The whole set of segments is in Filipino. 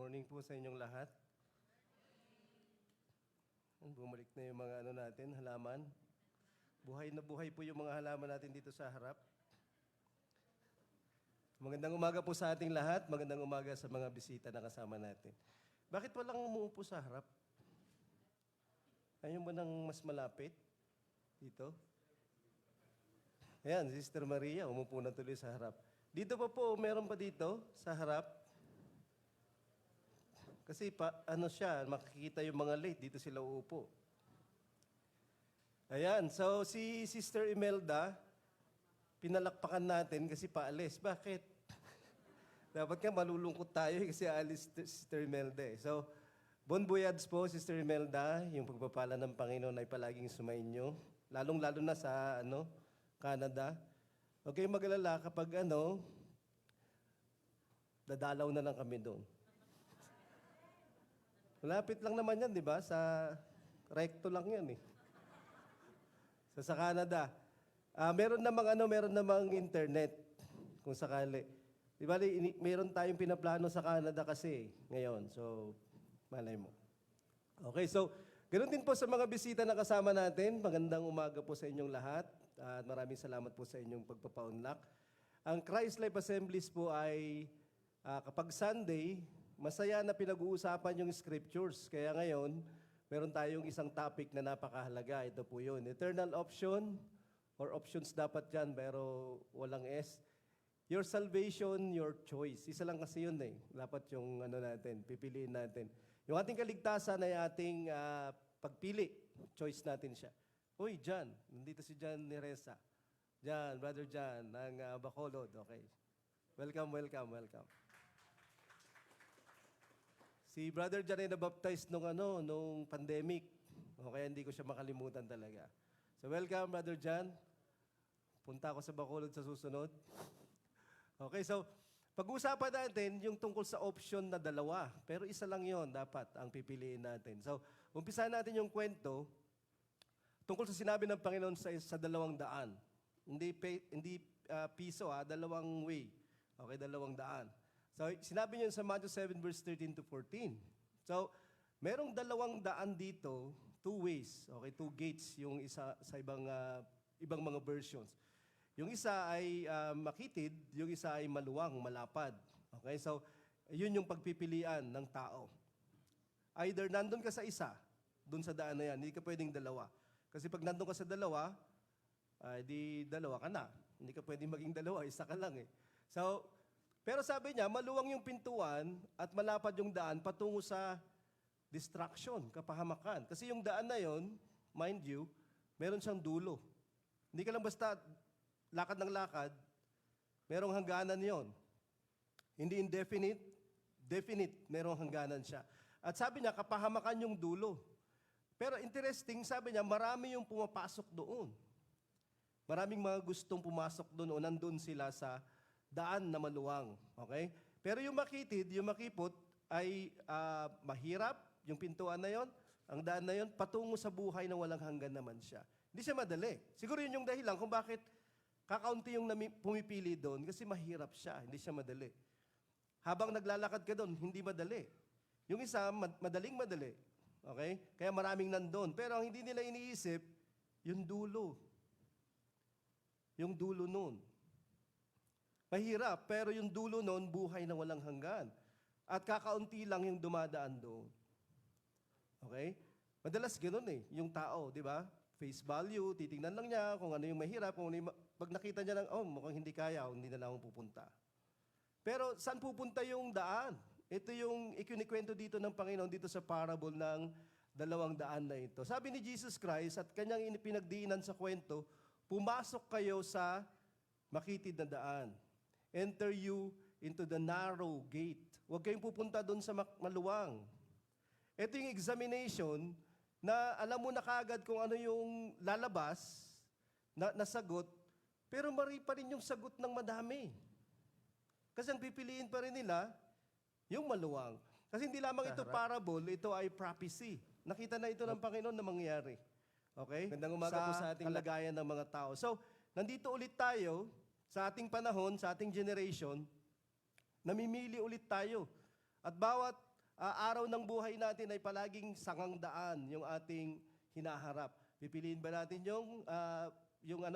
morning po sa inyong lahat. Bumalik na yung mga natin, halaman. Buhay na buhay po yung mga halaman natin dito sa harap. Magandang umaga po sa ating lahat. Magandang umaga sa mga bisita na kasama natin. Bakit walang umuupo sa harap? Ayaw mo nang mas malapit dito? Ayan, Sister Maria, umupo na tuloy sa harap. Dito pa po, meron pa dito sa harap. Kasi makikita yung mga late, dito sila uupo. Ayan, so si Sister Imelda, pinalakpakan natin kasi paalis. Bakit? Dapat nga malulungkot tayo kasi alis Sister Imelda. So, bon voyage po, Sister Imelda. Yung pagpapala ng Panginoon ay palaging sumainyo. Lalong-lalo na sa Canada. Okay, mag-alala kapag dadalaw na lang kami doon. Malapit lang naman yan, di ba? Sa recto lang yan eh. Sa Canada. Meron namang internet kung sakali. Di ba, meron tayong pinaplano sa Canada kasi ngayon. So, malay mo. Okay, so, ganoon din po sa mga bisita na kasama natin. Magandang umaga po sa inyong lahat. At maraming salamat po sa inyong pagpapaunlak. Ang Christ Life Assemblies po ay kapag Sunday, masaya na pinag-uusapan yung scriptures. Kaya ngayon, meron tayong isang topic na napakahalaga. Ito po yun. Eternal option, or options dapat yan, pero walang S. Your salvation, your choice. Isa lang kasi yun eh. Dapat yung pipiliin natin. Yung ating kaligtasan ay ating pagpili. Choice natin siya. Uy, John. Nandito si John Neresa. John, Brother John, ng Bacolod. Okay. Welcome. Si Brother John ay nabaptized nung pandemic. Okay, hindi ko siya makalimutan talaga. So welcome, Brother John. Punta ako sa Bacolod sa susunod. Okay, so pag-uusapan natin yung tungkol sa option na dalawa. Pero isa lang yon dapat ang pipiliin natin. So, umpisa natin yung kwento tungkol sa sinabi ng Panginoon sa 200. Hindi piso, dalawang way. Okay, 200. So, sinabi niyo sa Matthew 7 verse 13 to 14. So, merong 200 dito, two ways. Okay, two gates yung isa sa ibang mga versions. Yung isa ay makitid, yung isa ay maluwang, malapad. Okay, so yun yung pagpipilian ng tao. Either nandun ka sa isa, dun sa daan na yan, hindi ka pwedeng dalawa. Kasi pag nandun ka sa dalawa, di dalawa ka na. Hindi ka pwedeng maging dalawa, isa ka lang eh. So, pero sabi niya, maluwang yung pintuan at malapad yung daan patungo sa distraction, kapahamakan. Kasi yung daan na yon, mind you, meron siyang dulo. Hindi ka lang basta lakad ng lakad, merong hangganan yon. Hindi indefinite, definite, merong hangganan siya. At sabi niya, kapahamakan yung dulo. Pero interesting, sabi niya, marami yung pumapasok doon. Maraming mga gustong pumasok doon o nandun sila sa daan na maluwang. Okay? Pero yung makitid, yung makipot, ay mahirap, yung pintuan na yon, ang daan na yon, patungo sa buhay na walang hanggan naman siya. Hindi siya madali. Siguro yun yung dahilan kung bakit kakaunti yung pumipili doon kasi mahirap siya, hindi siya madali. Habang naglalakad ka doon, hindi madali. Yung isa, madaling-madali. Okay? Kaya maraming nandun. Pero ang hindi nila iniisip, yung dulo. Yung dulo noon. Mahirap, pero yung dulo noon, buhay na walang hanggan. At kakaunti lang yung dumadaan doon. Okay? Madalas ganoon eh, yung tao, di ba? Face value, titingnan lang niya kung ano yung mahirap, kung ano yung pag nakita niya lang, mukhang hindi kaya, hindi na lang ako pupunta. Pero saan pupunta yung daan? Ito yung ikinikwento dito ng Panginoon dito sa parable ng 200 na ito. Sabi ni Jesus Christ at kanyang pinagdiinan sa kwento, pumasok kayo sa makitid na daan. Enter you into the narrow gate. Huwag kayong pupunta doon sa maluwang. Ito yung examination na alam mo na kaagad kung ano yung lalabas na sagot, pero mari pa rin yung sagot ng madami. Kasi ang pipiliin pa rin nila, yung maluwang. Kasi hindi lamang ito parable, ito ay prophecy. Nakita na ito ng Panginoon na mangyari. Okay? Gandang umaga po sa ating kalagayan ng mga tao. So, nandito ulit tayo, sa ating panahon, sa ating generation, namimili ulit tayo. At bawat araw ng buhay natin ay palaging sangang daan yung ating hinaharap. Pipiliin ba natin yung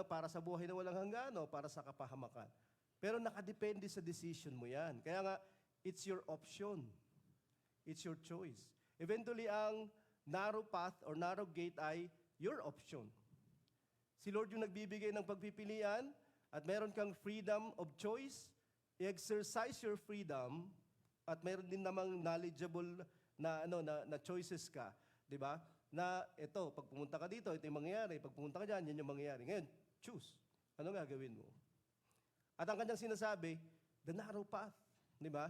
para sa buhay na walang hanggan o para sa kapahamakan? Pero nakadepende sa decision mo yan. Kaya nga, it's your option. It's your choice. Eventually, ang narrow path or narrow gate ay your option. Si Lord yung nagbibigay ng pagpipilian at meron kang freedom of choice, i-exercise your freedom at meron din namang knowledgeable na choices ka, 'di ba? Na ito, pag pumunta ka dito, ito yung mangyayari, pag pumunta ka diyan, yan yung mangyayari. Ngayon, choose. Ano gagawin mo? At ang kanyang sinasabi, the narrow path, 'di ba?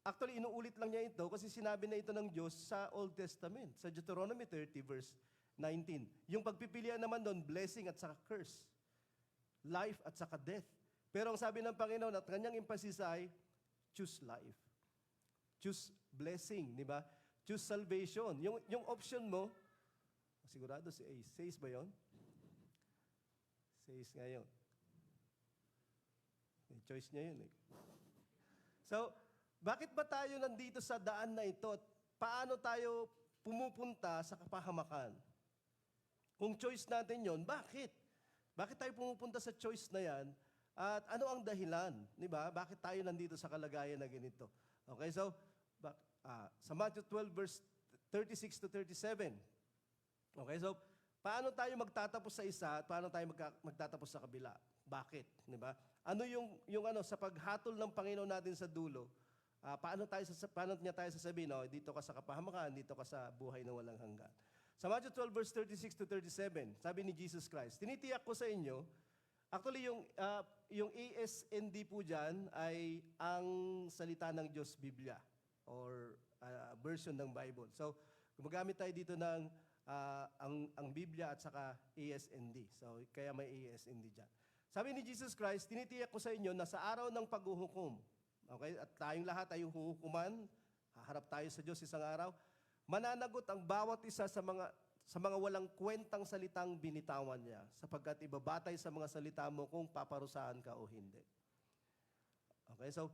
Actually, inuulit lang niya ito kasi sinabi na ito ng Diyos sa Old Testament, sa Deuteronomy 30 verse 19. Yung pagpipilian naman doon, blessing at saka curse. Life at saka death. Pero ang sabi ng Panginoon at kanyang emphasis ay, choose life. Choose blessing, di ba? Choose salvation. Yung option mo, sigurado si Ace. Says ba yun? Says nga yun. Choice niya yun eh. So, bakit ba tayo nandito sa daan na ito? Paano tayo pumupunta sa kapahamakan? Kung choice natin yon, bakit? Bakit tayo pumupunta sa choice na yan? At ano ang dahilan? Di ba? Bakit tayo nandito sa kalagayan na ganito? Okay, so, sa Matthew 12 verse 36 to 37. Okay, so, paano tayo magtatapos sa isa at paano tayo magtatapos sa kabila? Bakit? Di ba? Ano yung sa paghatol ng Panginoon natin sa dulo? Paano niya tayo sasabihin, dito ka sa kapahamakan, dito ka sa buhay na walang hanggan. Sa Matthew 12 verse 36 to 37, sabi ni Jesus Christ, tinitiyak ko sa inyo, actually yung ASND po dyan ay ang salita ng Diyos Biblia or version ng Bible. So, gumagamit tayo dito ng ang Biblia at saka ASND. So, kaya may ASND dyan. Sabi ni Jesus Christ, tinitiyak ko sa inyo na sa araw ng paghuhukom, okay, at tayong lahat ay huhukuman, haharap tayo sa Diyos isang araw, mananagot ang bawat isa sa mga walang kwentang salitang binitawan niya, sapagkat ibabatay sa mga salita mo kung paparusahan ka o hindi. Okay, so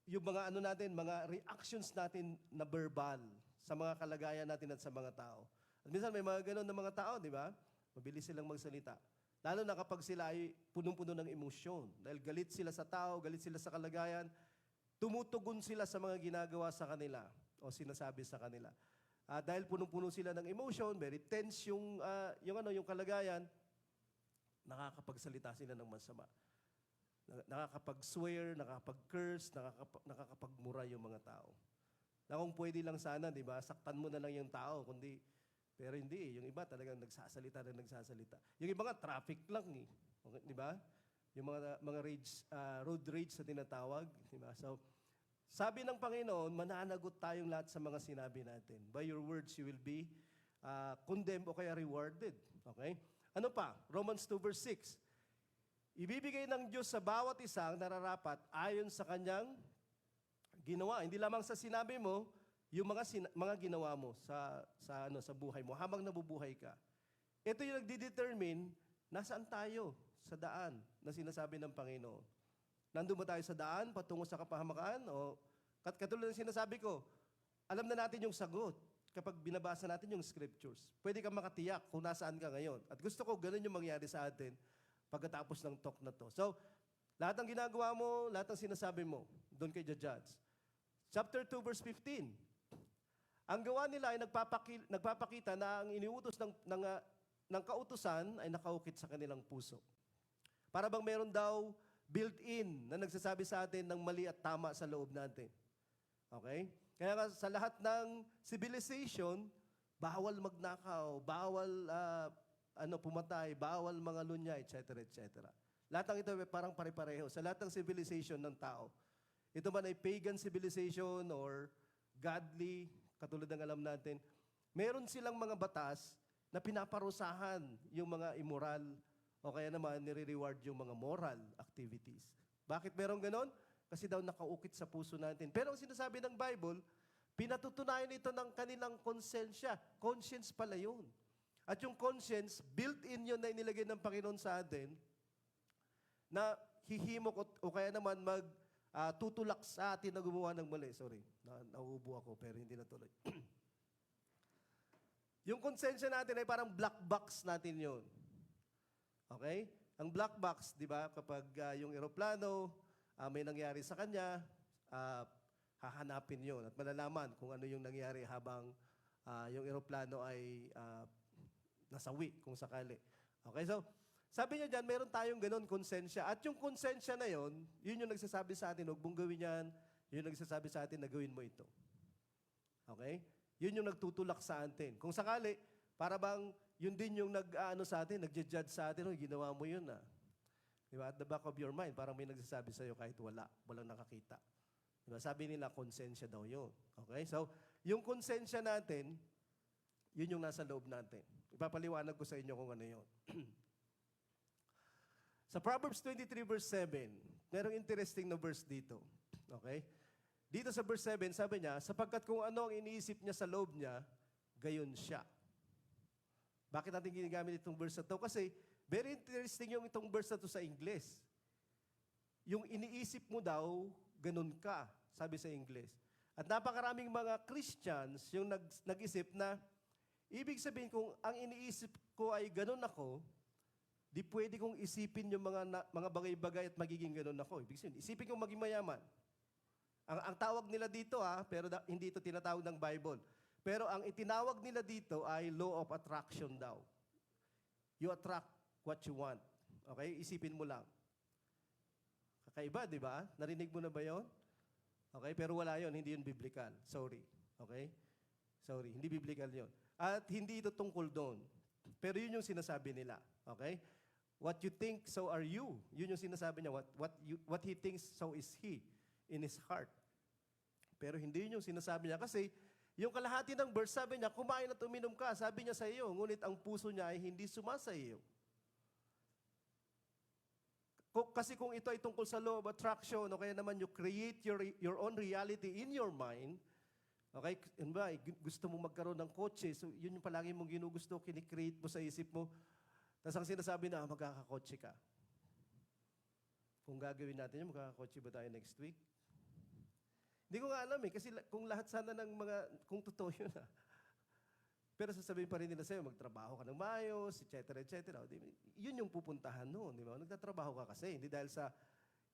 yung mga mga reactions natin na verbal sa mga kalagayan natin at sa mga tao. At minsan may mga ganun na mga tao, di ba? Mabilis silang magsalita. Lalo na kapag sila ay punong-puno ng emosyon. Dahil galit sila sa tao, galit sila sa kalagayan, tumutugon sila sa mga ginagawa sa kanila o sinasabi sa kanila. Dahil punong-puno sila ng emotion, very tense yung kalagayan, nakakapagsalita sila ng masama. Nakakapag-swear, nakakapag-curse, nakakapagmura yung mga tao. Na kung pwede lang sana, di ba, saktan mo na lang yung tao, pero hindi, yung iba talagang nagsasalita. Yung iba nga, traffic lang eh. Okay, di ba? Yung mga rage, road rage na tinatawag. Di ba? So, sabi ng Panginoon, mananagot tayong lahat sa mga sinabi natin. By your words, you will be condemned o kaya rewarded. Okay? Ano pa? Romans 2 verse 6. Ibibigay ng Diyos sa bawat isang nararapat ayon sa kanyang ginawa. Hindi lamang sa sinabi mo, yung mga ginawa mo sa buhay mo habang nabubuhay ka. Ito yung nagdi-determine nasaan tayo sa daan na sinasabi ng Panginoon. Nandun ba tayo sa daan patungo sa kapahamakan? O katulad ng sinasabi ko, alam na natin yung sagot kapag binabasa natin yung scriptures. Pwede kang makatiyak kung nasaan ka ngayon. At gusto ko ganun yung mangyari sa atin pagkatapos ng talk na to. So, lahat ng ginagawa mo, lahat ng sinasabi mo, doon kay judge. Chapter 2 verse 15. Ang gawa nila ay nagpapakita na ang iniutos ng kautusan ay nakaukit sa kanilang puso. Para bang meron daw built-in na nagsasabi sa atin ng mali at tama sa loob natin. Okay? Kaya nga sa lahat ng civilization, bawal magnakaw, bawal pumatay, bawal mga lunya, etc., etc. Lahat ng ito ay parang pare-pareho. Sa lahat ng civilization ng tao. Ito man ay pagan civilization or godly, katulad ng alam natin, meron silang mga batas na pinaparusahan yung mga immoral o kaya naman nire-reward yung mga moral activities. Bakit meron ganon? Kasi daw nakaukit sa puso natin. Pero ang sinasabi ng Bible, pinatutunayan ito ng kanilang konsensya. Conscience pala yun. At yung conscience, built-in yun na inilagay ng Panginoon sa atin na hihimok o kaya naman tutulak sa atin na gumawa ng mali. Sorry, nauubo ako pero hindi natuloy. Yung konsensya natin ay parang black box natin yun. Okay? Ang black box, di ba, kapag yung eroplano, may nangyari sa kanya, hahanapin yun at malalaman kung ano yung nangyari habang yung eroplano ay nasawi kung sakali. Okay, so sabi niya dyan, meron tayong ganun konsensya. At yung konsensya na yun, yun yung nagsasabi sa atin, huwag mong gawin yan. Yun yung nagsasabi sa atin na gawin mo ito. Okay? Yun yung nagtutulak sa atin. Kung sakali, para bang yun din yung sa atin, nagja-judge sa atin, ginawa mo yun ah. Diba? At the back of your mind, parang may nagsasabi sa'yo kahit walang nakakita. Diba? Sabi nila, konsensya daw yun. Okay? So, yung konsensya natin, yun yung nasa loob natin. Ipapaliwanag ko sa inyo kung ano yun. Sa Proverbs 23 verse 7, merong interesting na verse dito. Okay? Dito sa verse 7, sabi niya, sapagkat kung ano ang iniisip niya sa loob niya, gayon siya. Bakit natin ginagamit itong verse na to? Kasi very interesting yung itong verse na to sa English. Yung iniisip mo daw, ganun ka, sabi sa English. At napakaraming mga Christians yung nag-isip na, ibig sabihin kung ang iniisip ko ay ganun ako, di pwede kong isipin yung mga bagay-bagay at magiging ganun ako. Ibig sabihin, isipin kong maging mayaman. Ang tawag nila dito pero hindi ito tinatawag ng Bible. Pero ang itinawag nila dito ay law of attraction daw. You attract what you want. Okay? Isipin mo lang. Kakaiba, di ba? Narinig mo na ba yon? Okay? Pero wala yon, hindi yun biblical. Sorry. Okay? Sorry, hindi biblical yon. At hindi ito tungkol doon. Pero yun yung sinasabi nila. Okay? What you think, so are you. Yun yung sinasabi niya. What he thinks, so is he in his heart. Pero hindi yun yung sinasabi niya. Kasi yung kalahati ng verse, sabi niya, kumain at uminom ka. Sabi niya sa iyo, ngunit ang puso niya ay hindi sumasa iyo. Kasi kung ito ay tungkol sa law of attraction, o kaya naman you create your own reality in your mind, okay, gusto mo magkaroon ng kotse, so yun yung palagi mong ginugusto, kinikreate mo sa isip mo, tapos ang sinasabi na, magkakakotse ka. Kung gagawin natin yun, magkakakotse ba tayo next week? Hindi ko nga alam kasi kung lahat sana ng kung totoo yun Pero sasabihin pa rin nila sa'yo, magtrabaho ka ng maayos, etc., etc. Yun yung pupuntahan noon, di ba? Nagtatrabaho ka kasi, hindi dahil sa,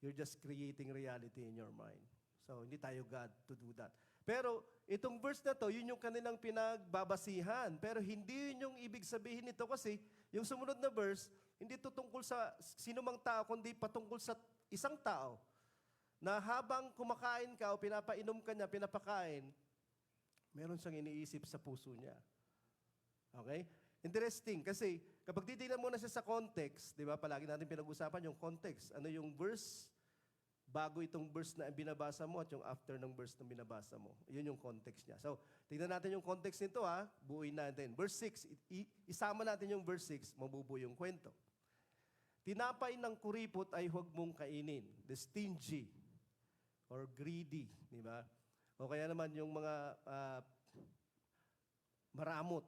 you're just creating reality in your mind. So, hindi tayo God to do that. Pero, itong verse na to, yun yung kanilang pinagbabasihan. Pero hindi yun yung ibig sabihin nito kasi, yung sumunod na verse, hindi ito tungkol sa sinumang tao, kundi patungkol sa isang tao na habang kumakain ka o pinapainom ka niya, pinapakain, meron siyang iniisip sa puso niya. Okay? Interesting kasi kapag titignan mo na siya sa context, di ba, palagi natin pinag-usapan yung context. Ano yung verse bago itong verse na binabasa mo at yung after ng verse na binabasa mo. Yun yung context niya. So, tignan natin yung context nito buuin natin. Verse 6, isama natin yung verse 6, mabubuo yung kwento. Tinapay ng kuripot ay huwag mong kainin. The stingy or greedy, di ba? O kaya naman yung mga maramot.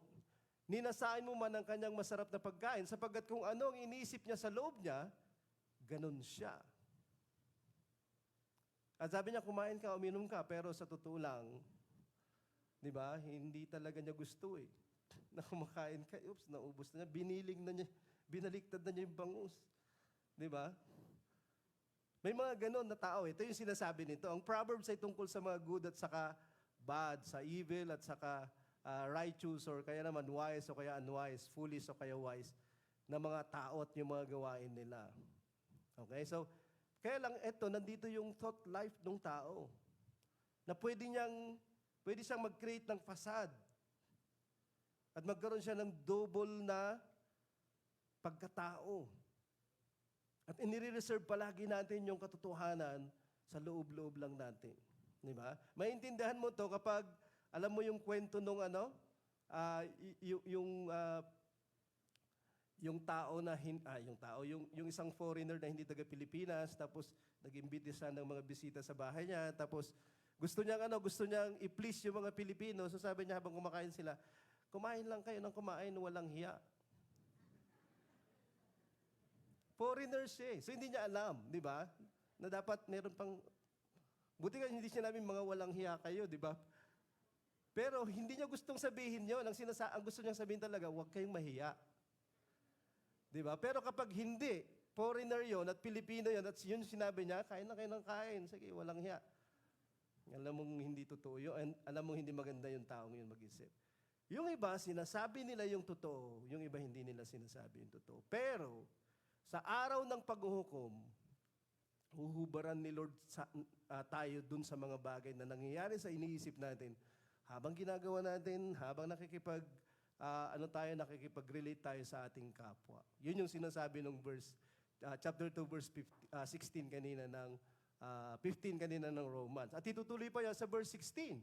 Ninasain mo man ang kanyang masarap na pagkain sapagkat kung ano ang iniisip niya sa loob niya, ganun siya. At sabi niya, kumain ka, uminom ka, pero sa totoo lang, di ba, hindi talaga niya gusto na kumakain ka, naubos na niya, biniling na niya, binaliktad na niya yung bangus. Di ba? May mga ganon na tao. Ito yung sinasabi nito. Ang Proverbs ay tungkol sa mga good at saka bad, sa evil at saka righteous or kaya naman wise o kaya unwise, foolish o kaya wise na mga tao at yung mga gawain nila. Okay? So, kaya lang ito, nandito yung thought life ng tao na pwede siyang mag-create ng facade at magkaroon siya ng double na pagkatao. At inire-reserve palagi natin yung katotohanan sa loob-loob lang natin. Di ba? Maintindihan mo to kapag alam mo yung kwento nung yung isang foreigner na hindi taga Pilipinas, tapos nag-imbita siya ng mga bisita sa bahay niya, tapos gusto niyang i-please yung mga Pilipino. So sabi niya habang kumakain sila, kumain lang kayo ng kumain, walang hiya. Foreigner siya. So hindi niya alam, di ba? Na dapat meron pang Buti nga hindi sinabing mga walang hiya kayo, di ba? Pero hindi niya gustong sabihin yun. Ang gusto niyang sabihin talaga, huwag kayong mahiya. Di ba? Pero kapag hindi, foreigner yon at Pilipino yon at yun sinabi niya, kain na kayo ng kain. Sige, walang hiya. Alam mong hindi totoo yun. And alam mong hindi maganda yung taong yun mag-isip. Yung iba, sinasabi nila yung totoo. Yung iba, hindi nila sinasabi yung totoo. Pero, sa araw ng paghuhukom, huhubaran ni Lord tayo dun sa mga bagay na nangyayari sa iniisip natin habang ginagawa natin, habang nakikipag-relate tayo sa ating kapwa. Yun yung sinasabi ng chapter 2, verse 16 kanina ng 15 kanina ng Romans. At itutuloy pa yan sa verse 16.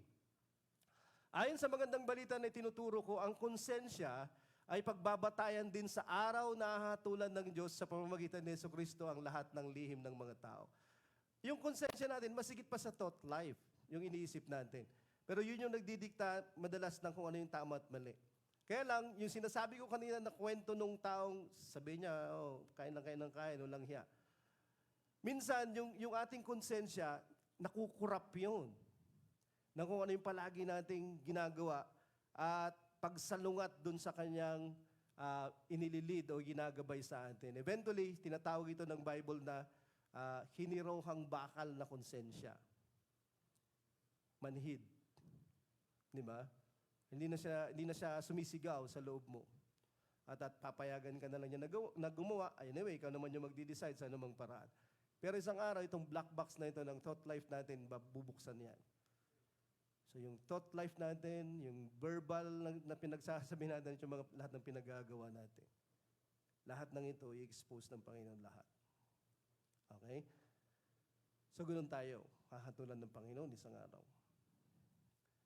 Ayon sa magandang balita na tinuturo ko, ang konsensya ay pagbabatayan din sa araw na hahatulan ng Diyos sa pamamagitan ni Jesucristo ang lahat ng lihim ng mga tao. Yung konsensya natin, masigit pa sa thought life, yung iniisip natin. Pero yun yung nagdidikta madalas ng kung ano yung tama at mali. Kaya lang, yung sinasabi ko kanina na kwento nung taong, sabi niya, kain ng kain, walang hiya. Minsan, yung ating konsensya, nakukurap yun. Na kung ano yung palagi nating ginagawa at pagsalungat dun sa kanyang inililid o ginagabay sa atin. Eventually, tinatawag ito ng Bible na hinirohang bakal na konsensya. Manhid. Di ba? Hindi na siya sumisigaw sa loob mo. At papayagan ka na lang niya na gumawa. Anyway, ikaw naman yung magdi-decide sa anumang paraan. Pero isang araw, itong black box na ito ng thought life natin, bubuksan yan. So yung thought life natin, yung verbal na pinagsasabi natin, yung lahat ng pinagagawa natin. Lahat ng ito, i-expose ng Panginoon lahat. Okay? So ganoon tayo, hahatulan ng Panginoon isang araw.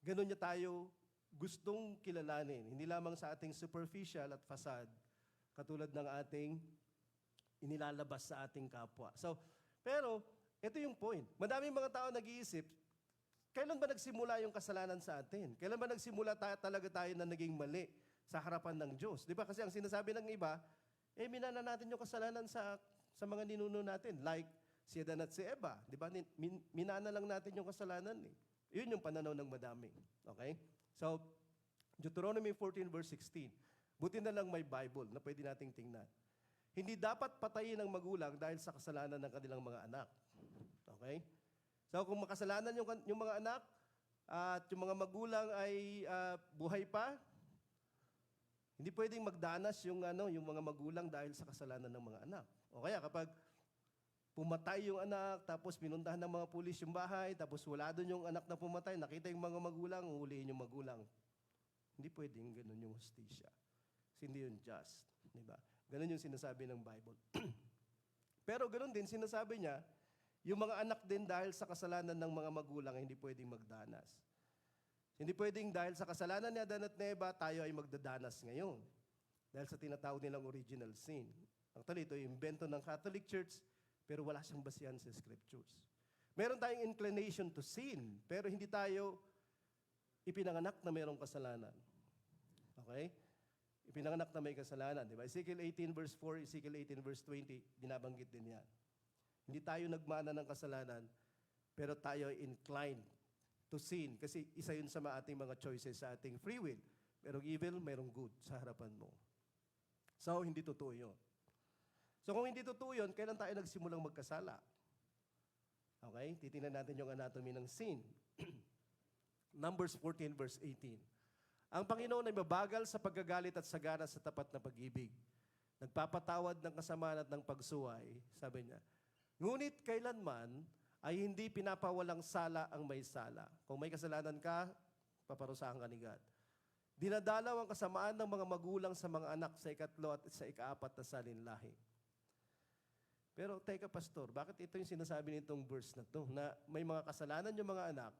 Ganoon niya tayo gustong kilalanin, hindi lamang sa ating superficial at facade, katulad ng ating inilalabas sa ating kapwa. So, pero, ito yung point. Madaming mga tao nag-iisip, kailan ba nagsimula yung kasalanan sa atin? Kailan ba nagsimula talaga tayo na naging mali sa harapan ng Diyos? Di ba? Kasi ang sinasabi ng iba, minana natin yung kasalanan sa mga ninuno natin. Like si Adan at si Eva. Di ba? Minana lang natin yung kasalanan. Yun yung pananaw ng madami. Okay? So, Deuteronomy 14 verse 16. Buti na lang may Bible na pwede nating tingnan. Hindi dapat patayin ng magulang dahil sa kasalanan ng kanilang mga anak. Okay? So kung makasalanan yung mga anak at yung mga magulang ay buhay pa, hindi pwedeng magdanas yung mga magulang dahil sa kasalanan ng mga anak. O kaya kapag pumatay yung anak, tapos pinuntahan ng mga pulis yung bahay, tapos wala doon yung anak na pumatay, nakita yung mga magulang, huhulihin yung magulang. Hindi pwedeng ganun yung hustisya. Kasi hindi yun just. Diba? Ganun yung sinasabi ng Bible. Pero ganun din, sinasabi niya, yung mga anak din dahil sa kasalanan ng mga magulang, hindi pwedeng magdanas. Hindi pwedeng dahil sa kasalanan ni Adan at Eva, tayo ay magdadanas ngayon. Dahil sa tinatawag nilang original sin. Actually, ito yung invento ng Catholic Church, pero wala siyang basihan sa Scriptures. Meron tayong inclination to sin, pero hindi tayo ipinanganak na mayroong kasalanan. Okay? Ipinanganak na may kasalanan. Diba? Ezekiel 18 verse 4, Ezekiel 18 verse 20, binabanggit din yan. Hindi tayo nagmana ng kasalanan, pero tayo ay inclined to sin. Kasi isa yun sa ating mga choices sa ating free will. Merong evil, merong good sa harapan mo. So, hindi totoo yun. So, kung hindi totoo yun, kailan tayo nagsimulang magkasala? Okay? Titingnan natin yung anatomy ng sin. Numbers 14 verse 18. Ang Panginoon ay mabagal sa paggagalit at sagana sa tapat na pag-ibig. Nagpapatawad ng kasamaan at ng pagsuway, sabi niya. Ngunit kailanman ay hindi pinapawalang sala ang may sala. Kung may kasalanan ka, paparusahan ka ni God. Dinadalaw ang kasamaan ng mga magulang sa mga anak sa ikatlo at sa ikaapat na salinlahi. Pero teka pastor, bakit ito yung sinasabi nitong verse na to? Na may mga kasalanan yung mga anak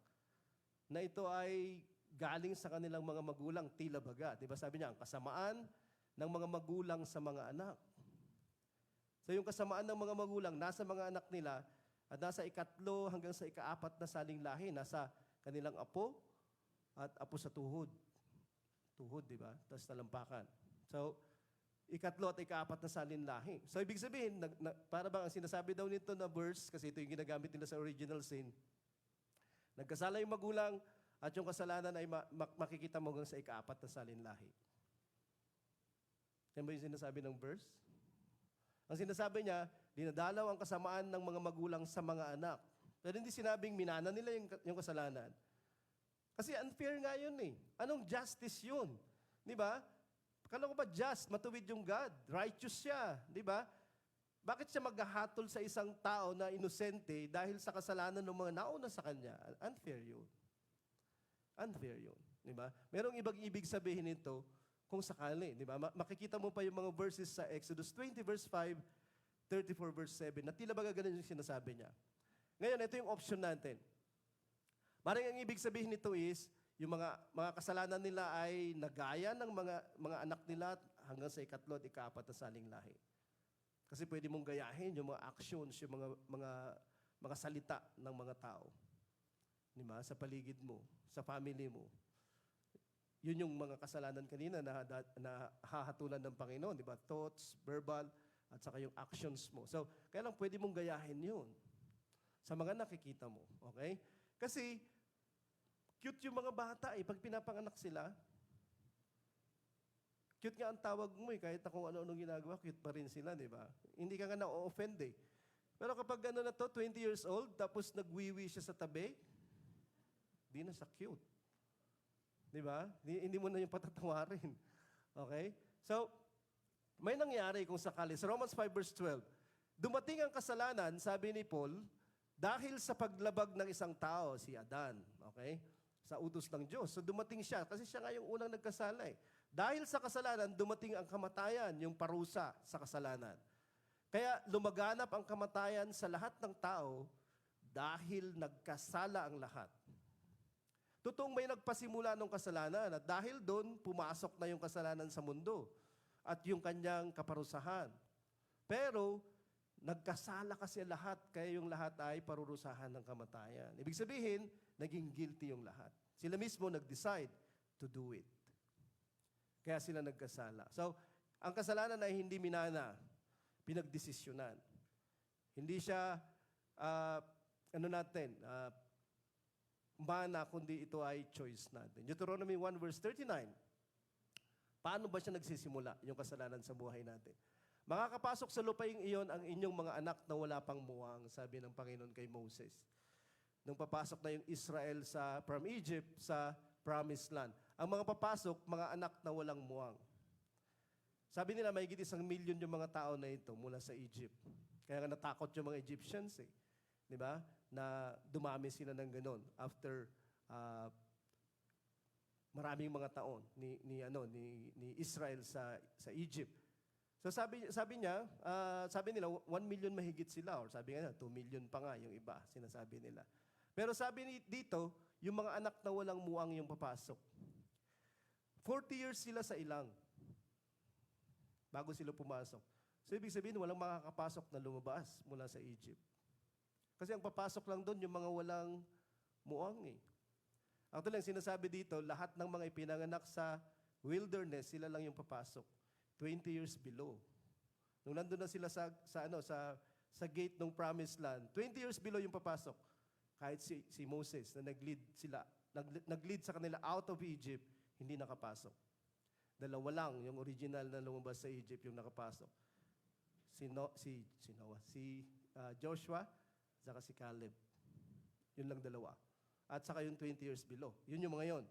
na ito ay galing sa kanilang mga magulang, tila baga. Diba sabi niya, ang kasamaan ng mga magulang sa mga anak. So yung kasamaan ng mga magulang, nasa mga anak nila, at nasa ikatlo hanggang sa ikaapat na saling lahi, nasa kanilang apo at apo sa tuhod. Tuhod, di ba? Tapos talampakan. So, ikatlo at ikaapat na salin lahi. So, ibig sabihin, para bang ang sinasabi daw nito na verse, kasi ito yung ginagamit nila sa original sin, Nagkasala yung magulang at yung kasalanan ay makikita mo hanggang sa ika-4 na salinlahi. Yan ba yung sinasabi ng verse? Ang sinasabi niya, dinadalaw ang kasamaan ng mga magulang sa mga anak. Pero hindi sinabing minana nila yung kasalanan. Kasi unfair nga yun eh. Anong justice yun? Di ba? Kala ko ba just, matuwid yung God, righteous siya, di ba? Bakit siya maghahatol sa isang tao na inosente dahil sa kasalanan ng mga nauna sa kanya? Unfair yun. Unfair yun, di ba? Merong ibang ibig sabihin nito kung sakali, di ba? Makikita mo pa yung mga verses sa Exodus 20 verse 5, 34 verse 7, na tila ba ganun yung sinasabi niya. Ngayon, ito yung option natin. Maring ang ibig sabihin nito is, yung mga kasalanan nila ay nagaya ng mga anak nila hanggang sa ikatlo at ika-4 na saling lahi. Kasi pwede mong gayahin yung mga actions, yung mga salita ng mga tao. Diba? Sa paligid mo, sa family mo. Yun yung mga kasalanan kanina na hahatulan ng Panginoon. Diba? Thoughts, verbal, at saka yung actions mo. So, kaya lang pwede mong gayahin yun sa mga nakikita mo. Okay? Kasi, cute yung mga bata eh. Pag pinapanganak sila, cute nga ang tawag mo eh. Kahit na kung ano-anong ginagawa, cute pa rin sila, di ba? Hindi ka nga na-offend eh. Pero kapag na to, 20 years old, tapos nagwiwi siya sa tabi, di na siya cute. Di ba? Hindi mo na yung patatawarin. Okay? So, may nangyari kung sakali. Sa Romans 5 verse 12, dumating ang kasalanan, sabi ni Paul, dahil sa paglabag ng isang tao, si Adan. Okay? Sa utos ng Diyos. So dumating siya, kasi siya nga yung unang nagkasala eh. Dahil sa kasalanan, dumating ang kamatayan, yung parusa sa kasalanan. Kaya lumaganap ang kamatayan sa lahat ng tao dahil nagkasala ang lahat. Totoong may nagpasimula ng kasalanan at dahil doon, pumasok na yung kasalanan sa mundo at yung kanyang kaparusahan. Pero, nagkasala kasi lahat, kaya yung lahat ay parurusahan ng kamatayan. Ibig sabihin, naging guilty yung lahat. Sila mismo nag-decide to do it. Kaya sila nagkasala. So, ang kasalanan ay hindi minana, pinagdesisyonan. Hindi siya, mana, kundi ito ay choice natin. Deuteronomy 1 verse 39. Paano ba siya nagsisimula, yung kasalanan sa buhay natin? Makakapasok sa lupaing iyon ang inyong mga anak na wala pang muwang, sabi ng Panginoon kay Moses. Nung papasok na yung Israel from Egypt sa Promised Land. Ang mga papasok, mga anak na walang muwang. Sabi nila, mahigit 1,000,000 yung mga tao na ito mula sa Egypt. Kaya nga natakot yung mga Egyptians eh. Di ba? Na dumami sila ng ganon after maraming mga taon ni Israel sa Egypt. So sabi niya, sabi nila 1,000,000 mahigit sila or sabi nga 2,000,000 pa nga yung iba, sinasabi nila. Pero sabi dito, yung mga anak na walang muwang yung papasok. 40 years sila sa ilang bago sila pumasok. So ibig sabihin, walang makakapasok na lumabas mula sa Egypt. Kasi ang papasok lang doon yung mga walang muwang eh. Actually, ang sinasabi dito, lahat ng mga ipinanganak sa wilderness, sila lang yung papasok. 20 years below. Nung nandun na sila sa gate ng Promised Land, 20 years below yung papasok. Kahit si Moses na nag-lead sa kanila out of Egypt, hindi nakapasok. Dalawa lang yung original na lumabas sa Egypt yung nakapasok. Si Joshua, saka si Caleb. Yun lang dalawa. At saka yung 20 years below. Yun yung mga yon.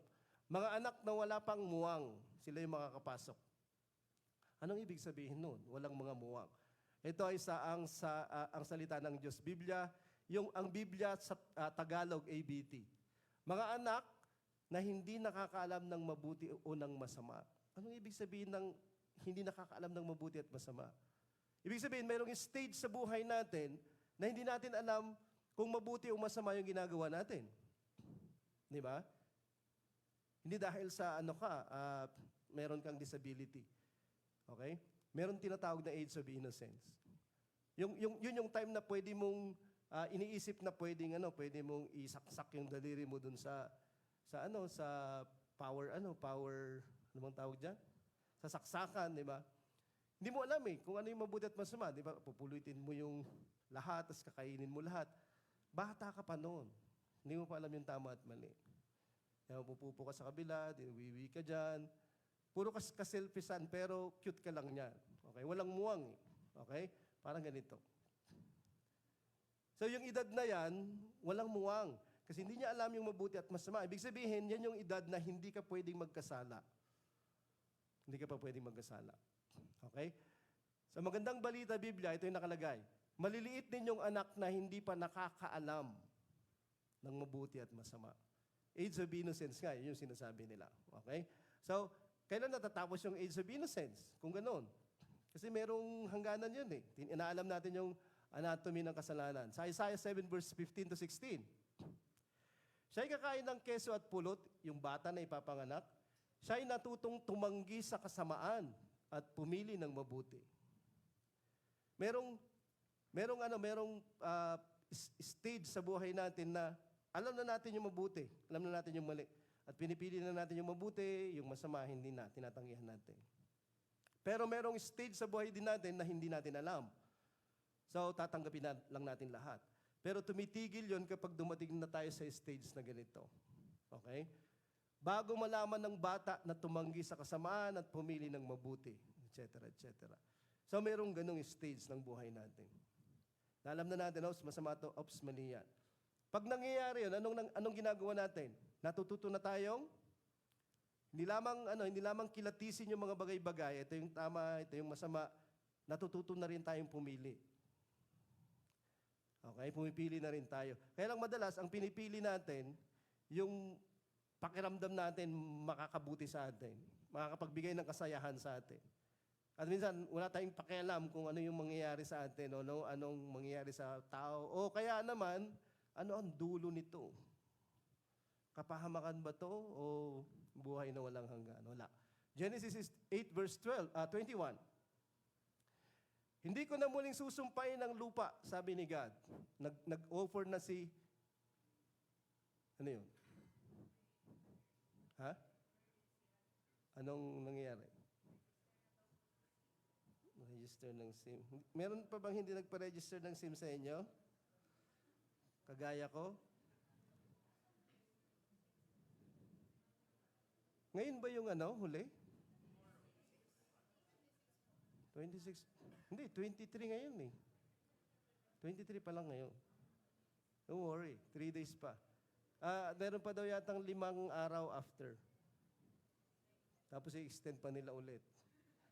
Mga anak na wala pang muwang, sila yung makakapasok. Anong ibig sabihin nun? Walang mga muwang. Ito ay ang salita ng Diyos. Biblia, ang Biblia sa Tagalog, ABT. Mga anak na hindi nakakaalam ng mabuti o ng masama. Anong ibig sabihin ng hindi nakakaalam ng mabuti at masama? Ibig sabihin, mayroong stage sa buhay natin na hindi natin alam kung mabuti o masama yung ginagawa natin. Di ba? Hindi dahil sa meron kang disability. Okay? Meron tinatawag na age of innocence. Yun yung time na pwede mong iniisip na pwede mong isaksak yung daliri mo dun sa power, ano bang tawag dyan? Sa saksakan, di ba? Hindi mo alam kung ano yung mabuti at masama, di ba? Pupulutin mo yung lahat, tapos kakainin mo lahat. Bata ka pa noon. Hindi mo pa alam yung tama at mali. Kaya pupupo ka sa kabila, wiwi ka dyan. Puro ka-selfisan, pero cute ka lang niyan. Okay? Walang muwang. Okay? Parang ganito. So yung edad na yan, walang muwang. Kasi hindi niya alam yung mabuti at masama. Ibig sabihin, yan yung edad na hindi ka pwedeng magkasala. Hindi ka pa pwedeng magkasala. Okay? Sa magandang balita, Biblia, ito yung nakalagay. Maliliit din yung anak na hindi pa nakakaalam ng mabuti at masama. Age of innocence nga, yun yung sinasabi nila. Okay? So, kailan natatapos yung age of innocence? Kung ganoon. Kasi merong hangganan yun eh. Inaalam natin yung anatomy ng kasalanan. Sa Isaiah 7 verse 15 to 16. Siya'y kakain ng keso at pulot, yung bata na ipapanganak. Siya'y natutong tumanggi sa kasamaan at pumili ng mabuti. Merong stage sa buhay natin na alam na natin yung mabuti, alam na natin yung mali. At pinipili na natin yung mabuti, yung masama, hindi na, tinatanggihan natin. Pero merong stage sa buhay din natin na hindi natin alam. So, tatanggapin lang natin lahat. Pero tumitigil yon kapag dumating na tayo sa stage na ganito. Okay? Bago malaman ng bata na tumanggi sa kasamaan at pumili ng mabuti, etc., etc. So, merong ganong stage ng buhay natin. Alam na natin, masama to, mali yan. Pag nangyayari yun, anong ginagawa natin? Natututo na tayong hindi lamang kilatisin yung mga bagay-bagay, ito yung tama, ito yung masama, natututo na rin tayong pumili. Okay, pumipili na rin tayo. Kaya lang madalas, ang pinipili natin, yung pakiramdam natin makakabuti sa atin, makakapagbigay ng kasayahan sa atin. At minsan, wala tayong pakialam kung ano yung mangyayari sa atin, anong mangyayari sa tao. O kaya naman, ano ang dulo nito? Kapahamakan ba to o buhay na walang hanggan? Wala. Genesis 8 verse 21. Hindi ko na muling susumpain ng lupa, sabi ni God. Nag-offer na si, ano yun? Ha? Anong nangyayari? Register ng SIM. Meron pa bang hindi nagpa-register ng SIM sa inyo? Kagaya ko? Ngayon ba yung huli? 26. Hindi, 23 ngayon eh. 23 pa lang ngayon. Don't worry, 3 days pa. Meron pa daw yatang 5 araw after. Tapos i-extend pa nila ulit.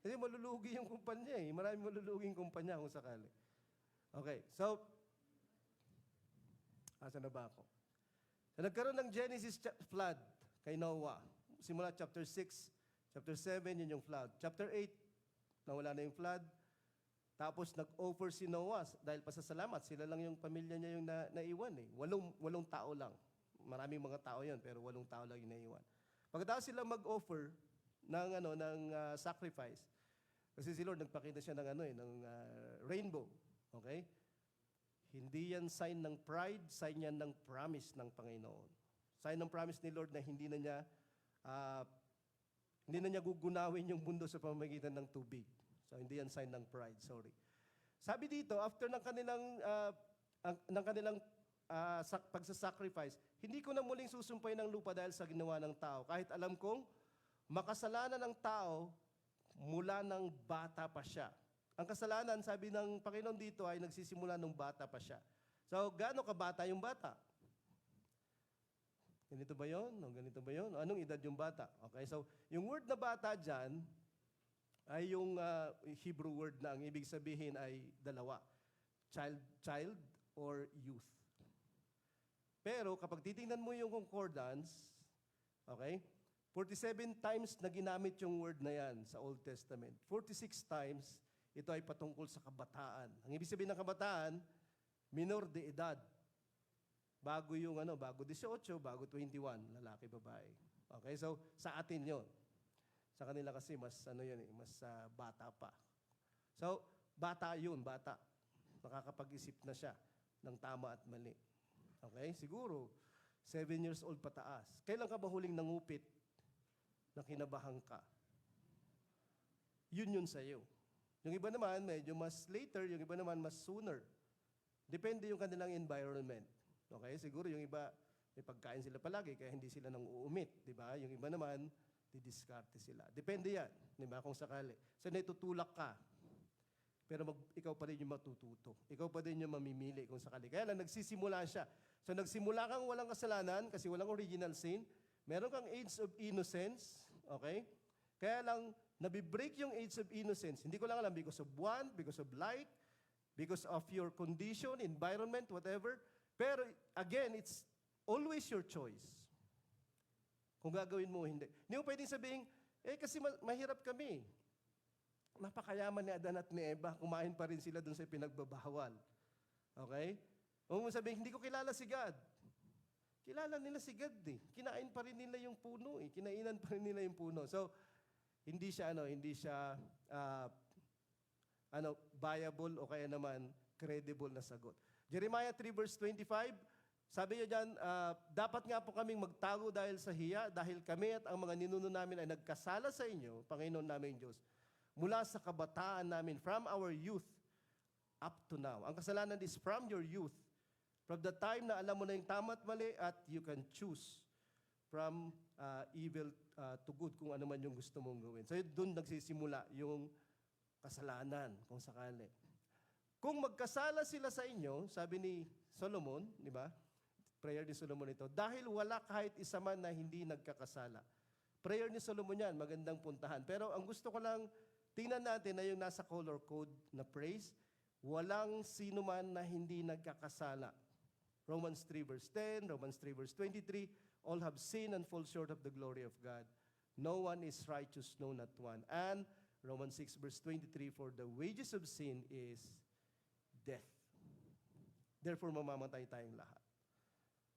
Kasi malulugi yung kumpanya eh. Maraming maluluging kumpanya kung sakali. Okay, so, asa na ba ako? So, nagkaroon ng Genesis flood kay Noah. Simula chapter 6, chapter 7, yun yung flood. Chapter 8, nawala na yung flood. Tapos nag-offer si Noah dahil pasasalamat. Sila lang yung pamilya niya yung naiwan eh. Walong tao lang. Maraming mga tao yun, pero 8 tao lang yung naiwan. Pagkatapos sila mag-offer ng sacrifice, kasi si Lord nagpakita siya ng rainbow. Okay? Hindi yan sign ng pride, sign yan ng promise ng Panginoon. Sign ng promise ni Lord na hindi na niya gugunawin yung mundo sa pamamagitan ng tubig. So, hindi yan sign ng pride, sorry. Sabi dito, after ng kanilang pagsasacrifice, hindi ko na muling susumpay ng lupa dahil sa ginawa ng tao. Kahit alam kong makasalanan ng tao mula ng bata pa siya. Ang kasalanan, sabi ng Panginoon dito, ay nagsisimula nung bata pa siya. So, gaano kabata yung bata? Ganito ba yun? O ganito ba yun? Anong edad yung bata? Okay, so yung word na bata dyan ay yung Hebrew word na ang ibig sabihin ay dalawa. Child or youth. Pero kapag titingnan mo yung concordance, okay, 47 times na ginamit yung word na yan sa Old Testament. 46 times, ito ay patungkol sa kabataan. Ang ibig sabihin ng kabataan, minor de edad. Bago yung bago 18, bago 21, lalaki, babae. Okay, so sa atin yon. Sa kanila kasi mas mas bata pa. So, bata yun, bata. Nakakapag-isip na siya ng tama at mali. Okay, siguro 7 years old pataas. Kailan ka ba huling nangupit na kinabahan ka? Yun sa'yo. Yung iba naman, medyo mas later, yung iba naman mas sooner. Depende yung kanilang environment. Okay? Siguro yung iba, May pagkain sila palagi, kaya hindi sila nang uumit, di ba? Yung iba naman, didiskarte sila. Depende yan, di ba? Kung sakali. So, naitutulak ka. Pero ikaw pa rin yung matututo. Ikaw pa rin yung mamimili kung sakali. Kaya lang, nagsisimula siya. So, nagsimula kang walang kasalanan kasi walang original sin. Meron kang age of innocence. Okay? Kaya lang, nabibreak yung age of innocence. Hindi ko lang alam, because of want, because of light, because of your condition, environment, whatever. Pero, again, it's always your choice. Kung gagawin mo o hindi. Hindi mo pwedeng sabihin, kasi mahirap kami. Napakayaman ni Adan at ni Eva, kumain pa rin sila dun sa pinagbabawal. Okay? Huwag mo sabihin, hindi ko kilala si God. Kilala nila si God eh. Kinain pa rin nila yung puno eh. Kinainan pa rin nila yung puno. So, hindi siya viable o kaya naman credible na sagot. Jeremiah 3 verse 25, sabi niya dyan, dapat nga po kaming magtago dahil sa hiya, dahil kami at ang mga ninuno namin ay nagkasala sa inyo, Panginoon namin Diyos, mula sa kabataan namin, from our youth up to now. Ang kasalanan is from your youth. From the time na alam mo na yung tama at mali at you can choose from evil to good kung ano man yung gusto mong gawin. So doon nagsisimula yung kasalanan kung sakali. Kung magkasala sila sa inyo, sabi ni Solomon, di ba? Prayer ni Solomon ito, dahil wala kahit isa man na hindi nagkakasala. Prayer ni Solomon yan, magandang puntahan. Pero ang gusto ko lang, tingnan natin na yung nasa color code na praise, walang sino man na hindi nagkakasala. Romans 3 verse 10, Romans 3 verse 23, all have sinned and fall short of the glory of God. No one is righteous, no not one. And Romans 6 verse 23, for the wages of sin is death. Therefore, mamamatay tayong lahat.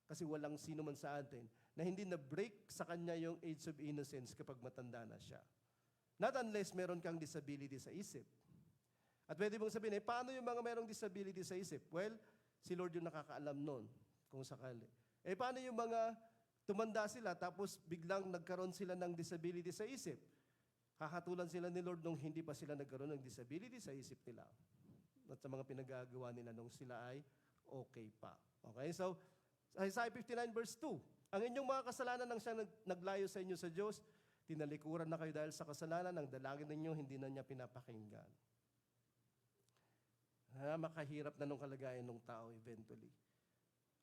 Kasi walang sino man sa atin na hindi na-break sa kanya yung age of innocence kapag matanda na siya. Not unless meron kang disability sa isip. At pwede mong sabihin, paano yung mga merong disability sa isip? Well, si Lord yung nakakaalam nun, kung sakali. Paano yung mga tumanda sila, tapos biglang nagkaroon sila ng disability sa isip? Kakatulan sila ni Lord nung hindi pa sila nagkaroon ng disability sa isip nila. At sa mga pinagagawa nila nung sila ay okay pa. Okay, so, Isaiah 59 verse 2, ang inyong mga kasalanan nang siya naglayo sa inyo sa Diyos, tinalikuran na kayo dahil sa kasalanan, ang dalangin ninyo, hindi na niya pinapakinggan. Makahirap na nung kalagayan ng tao eventually.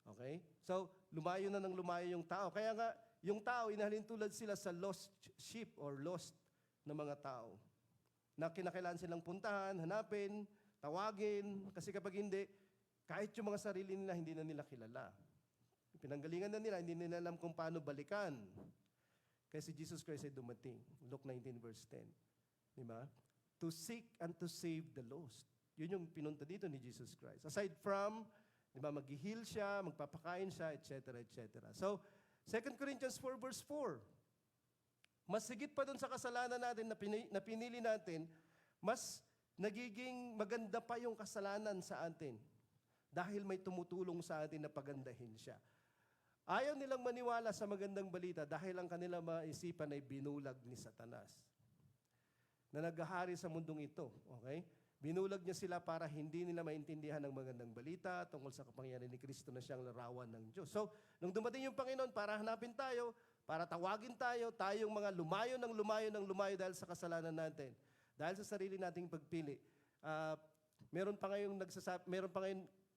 Okay? So, lumayo na ng lumayo yung tao. Kaya nga, yung tao, inahalin tulad sila sa lost sheep or lost na mga tao. Na kinakailangan silang puntahan, hanapin, tawagin. Kasi kapag hindi, kahit yung mga sarili nila, hindi na nila kilala. Pinanggalingan na nila, hindi nila alam kung paano balikan. Kasi Jesus Christ ay dumating. Luke 19 verse 10. Diba? To seek and to save the lost. Yun yung pinunta dito ni Jesus Christ. Aside from, diba, mag-heal siya, magpapakain siya, etc., etc. So, 2 Corinthians 4 verse 4. Mas higit pa dun sa kasalanan natin na pinili natin, mas nagiging maganda pa yung kasalanan sa atin. Dahil may tumutulong sa atin na pagandahin siya. Ayaw nilang maniwala sa magandang balita dahil ang kanilang maisipan ay binulag ni Satanas. Na naghahari sa mundong ito. Okay? Binulag niya sila para hindi nila maintindihan ang magandang balita tungkol sa kapangyarihan ni Kristo na siyang larawan ng Diyos. So, nung dumating yung Panginoon para hanapin tayo, para tawagin tayo, tayong mga lumayo dahil sa kasalanan natin. Dahil sa sarili nating pagpili. Meron pa ngayon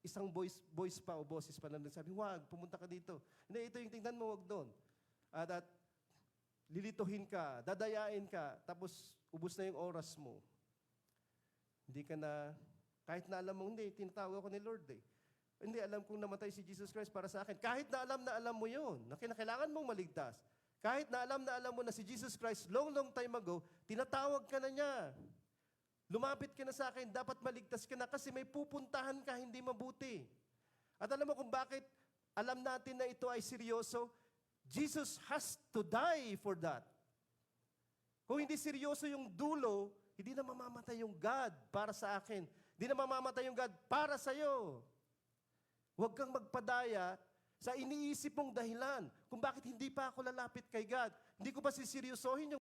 isang voice pa o boses pa na nagsabi, wag, pumunta ka dito. Hindi, ito yung tingnan mo, wag doon. At lilituhin ka, dadayain ka, tapos ubos na yung oras mo. Hindi ka na, kahit na alam mo, hindi, tinatawag ako ni Lord eh. Hindi, alam kong namatay si Jesus Christ para sa akin. Kahit na alam mo yun, na kinakailangan mong maligtas. Kahit na alam mo na si Jesus Christ long time ago, tinatawag ka na niya. Lumapit ka na sa akin, dapat maligtas ka na kasi may pupuntahan ka, hindi mabuti. At alam mo kung bakit alam natin na ito ay seryoso? Jesus has to die for that. Kung hindi seryoso yung dulo, hindi na mamamatay yung God para sa akin. Hindi na mamamatay yung God para sa iyo. Huwag kang magpadaya sa iniisip mong dahilan kung bakit hindi pa ako lalapit kay God. Hindi ko ba siseryosohin yung